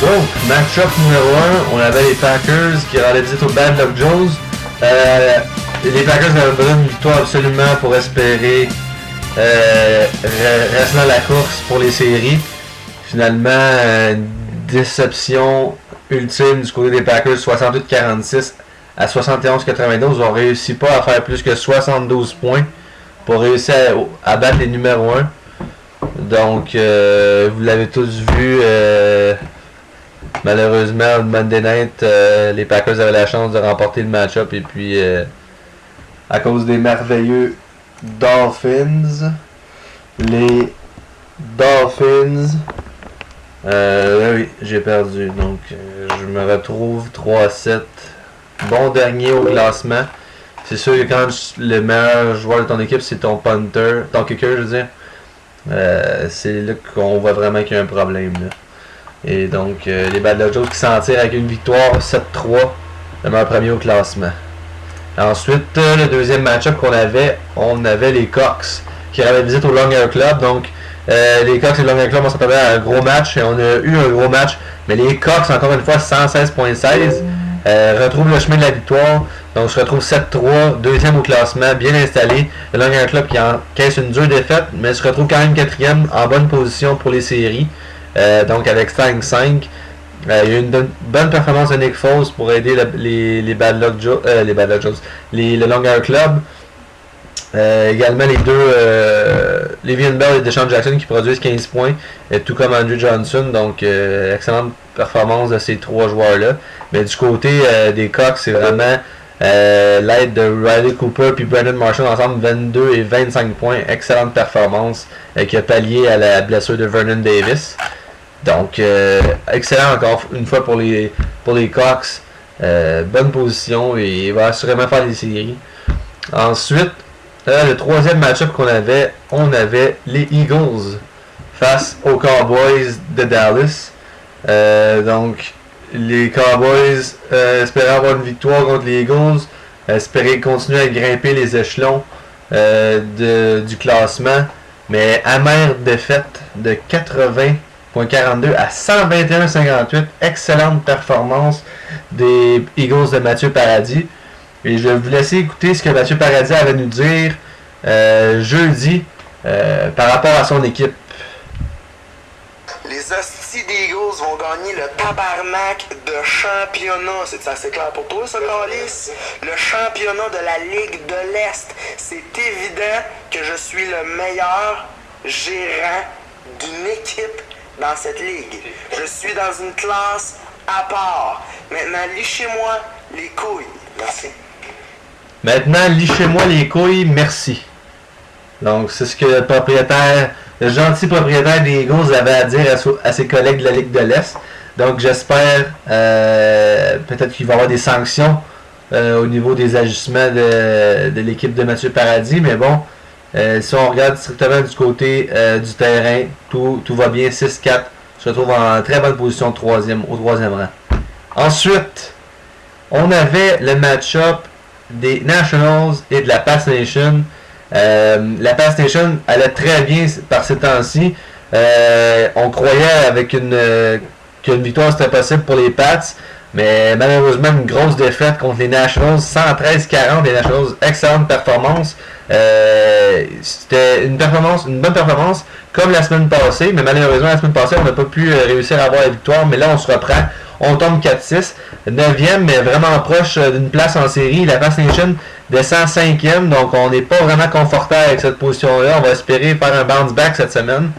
Donc, match-up numéro 1, on avait les Packers qui rendaient visite aux Bad Luck Joes. Les Packers avaient besoin d'une victoire absolument pour espérer rester dans la course pour les séries. Finalement, déception ultime du côté des Packers, 68-46 à 71-92. On ne réussit pas à faire plus que 72 points pour réussir à battre les numéros 1. Donc, vous l'avez tous vu, malheureusement, Monday Night, les Packers avaient la chance de remporter le match-up. Et puis, à cause des merveilleux Dolphins, les Dolphins... oui, j'ai perdu. Donc, je me retrouve 3-7. Bon dernier au classement. C'est sûr que quand le meilleur joueur de ton équipe, c'est ton punter, ton kicker, je veux dire. C'est là qu'on voit vraiment qu'il y a un problème. Là. Et donc, les Bad Luck Joes qui s'en tirent avec une victoire 7-3, le meilleur premier au classement. Ensuite, le deuxième match-up qu'on avait, on avait les Cox qui avaient visite au Long Air Club. Donc, les Cox et le Long Air Club, on s'attendait à un gros match et on a eu un gros match. Mais les Cox, encore une fois, 116.16, retrouvent le chemin de la victoire. Donc, se retrouve 7-3, deuxième au classement, bien installé. Le Long Air Club qui encaisse une dure défaite, mais se retrouve quand même quatrième, en bonne position pour les séries. Donc, avec 5-5. Il y a eu une bonne performance de Nick Foles pour aider les Bad Luck Joes, le Long Air Club. Également les deux Le'Veon Bell et Deshaun Jackson qui produisent 15 points, tout comme Andrew Johnson. Donc, excellente performance de ces trois joueurs-là. Mais du côté des Cox, c'est vraiment l'aide de Riley Cooper et Brandon Marshall ensemble, 22 et 25 points. Excellente performance qui a pallié à la blessure de Vernon Davis. Donc, excellent encore une fois pour les Cox. Bonne position et il va assurément faire les séries. Ensuite, le troisième match-up qu'on avait, on avait les Eagles face aux Cowboys de Dallas. Donc, les Cowboys espéraient avoir une victoire contre les Eagles, espéraient continuer à grimper les échelons du classement, mais amère défaite de 80.42 à 121.58. Excellente performance des Eagles de Mathieu Paradis. Et je vais vous laisser écouter ce que Mathieu Paradis avait à nous dire jeudi par rapport à son équipe. Les hosties des Eagles vont gagner le tabarnak de championnat. C'est assez clair pour toi, ça, Carlis? Le championnat de la Ligue de l'Est. C'est évident que je suis le meilleur gérant d'une équipe dans cette ligue. Je suis dans une classe à part. Maintenant, lichez-moi les couilles. Merci. Maintenant, lichez-moi les couilles, merci. Donc, c'est ce que le gentil propriétaire des Eagles avait à dire à ses collègues de la Ligue de l'Est. Donc, j'espère peut-être qu'il va y avoir des sanctions au niveau des ajustements de l'équipe de Mathieu Paradis. Mais bon, si on regarde strictement du côté du terrain, tout va bien. 6-4 se retrouve en très bonne position au troisième rang. Ensuite, on avait le match-up des Nationals et de la Pass Nation. La Pass Nation allait très bien par ces temps-ci. On croyait avec qu'une victoire c'était possible pour les Pats, mais malheureusement une grosse défaite contre les Nationals, 113-40. Les Nationals, excellente performance. C'était une bonne performance comme la semaine passée, mais malheureusement la semaine passée on n'a pas pu réussir à avoir la victoire, mais là on se reprend. On tombe 4-6, 9e, mais vraiment proche d'une place en série. La Pass Nation descend 5e, donc on n'est pas vraiment confortable avec cette position-là. On va espérer faire un bounce back cette semaine.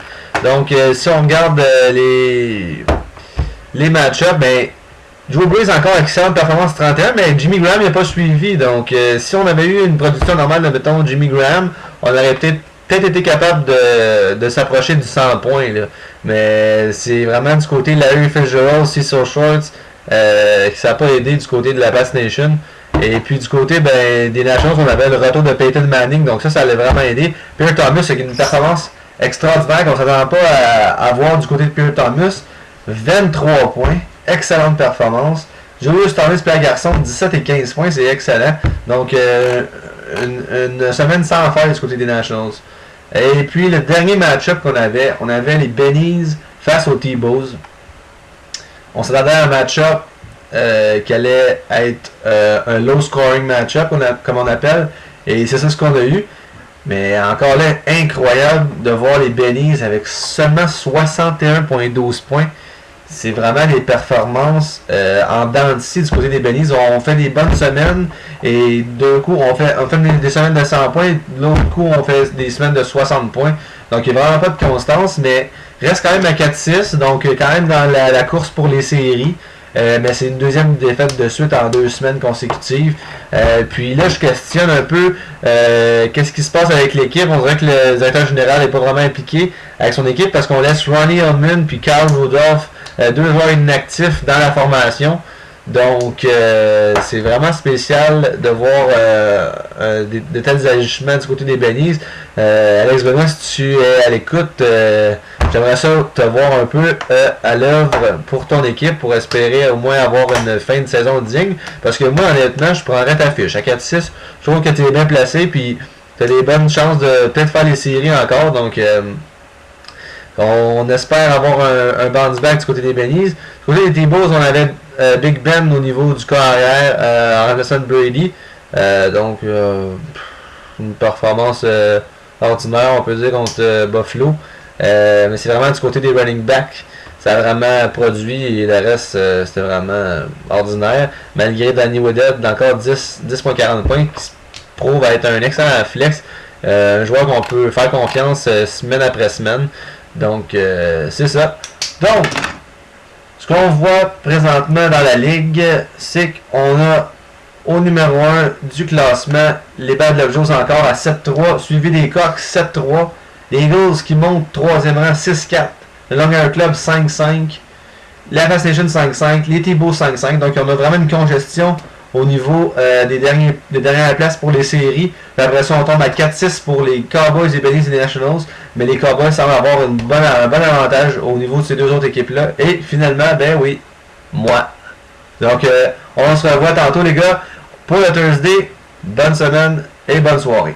Donc, si on regarde les match-ups, ben, Drew Brees encore excellente performance 31, mais Jimmy Graham n'a pas suivi. Donc, si on avait eu une production normale de, mettons, Jimmy Graham, on aurait peut-être été capable de s'approcher du 100 points. Là. Mais c'est vraiment du côté de Larry Fitzgerald, Cecil Shorts, qui ça n'a pas aidé du côté de la Pass Nation. Et puis du côté des Nations, on avait le retour de Peyton Manning, donc ça allait vraiment aider. Pierre Thomas avec une performance extraordinaire qu'on ne s'attend pas à voir du côté de Pierre Thomas. 23 points, excellente performance. Julius Thomas, Pierre Garçon, 17 et 15 points, c'est excellent. Donc une semaine sans faire du côté des Nationals. Et puis le dernier match-up qu'on avait, on avait les Bennies face aux T-Bows. On s'attendait à un match-up qui allait être un low scoring match-up, comme on appelle. Et c'est ça ce qu'on a eu. Mais encore là, incroyable de voir les Bennies avec seulement 61,12 points. C'est vraiment des performances en dents de scie du côté des Bennies. On fait des bonnes semaines et d'un coup on fait des semaines de 100 points, l'autre coup on fait des semaines de 60 points. Donc il n'y a vraiment pas de constance, mais reste quand même à 4-6, donc quand même dans la course pour les séries. Mais c'est une deuxième défaite de suite en 2 semaines consécutives. Puis là, je questionne un peu qu'est-ce qui se passe avec l'équipe. On dirait que le directeur général n'est pas vraiment impliqué avec son équipe parce qu'on laisse Ronnie Hillman puis Carl Rudolph, 2 joueurs inactifs dans la formation. Donc, c'est vraiment spécial de voir de tels agissements du côté des Bennies. Alex Benoît, si tu es à l'écoute, j'aimerais ça te voir un peu à l'œuvre pour ton équipe pour espérer au moins avoir une fin de saison digne. Parce que moi, honnêtement, je prendrais ta fiche. À 4-6, je trouve que tu es bien placé puis tu as des bonnes chances de peut-être faire les séries encore. Donc, on espère avoir un bounce back du côté des Bennies. Du côté des T-Bulls, on avait Big Ben au niveau du corps arrière, Anderson Brady. Donc, une performance ordinaire, on peut dire, contre Buffalo. Mais c'est vraiment du côté des running backs. Ça a vraiment produit et le reste, c'était vraiment ordinaire. Malgré Danny Woodhead d'encore 10,40 points, qui se prouve être un excellent flex. Un joueur qu'on peut faire confiance semaine après semaine. Donc, c'est ça. Donc, ce qu'on voit présentement dans la ligue, c'est qu'on a au numéro 1 du classement les Bad Luck Joes encore à 7-3, suivi des Cox 7-3, les Eagles qui montent 3e rang 6-4, le Long Island Club 5-5, la Fascination 5-5, les T-Bulls 5-5. Donc, on a vraiment une congestion au niveau des dernières places pour les séries. Puis après ça, on tombe à 4-6 pour les Cowboys, les Bennies et les Nationals. Mais les Cowboys semblent avoir un bon avantage au niveau de ces deux autres équipes-là. Et finalement, ben oui, moi. Donc, on se revoit tantôt, les gars, pour le Thursday. Bonne semaine et bonne soirée.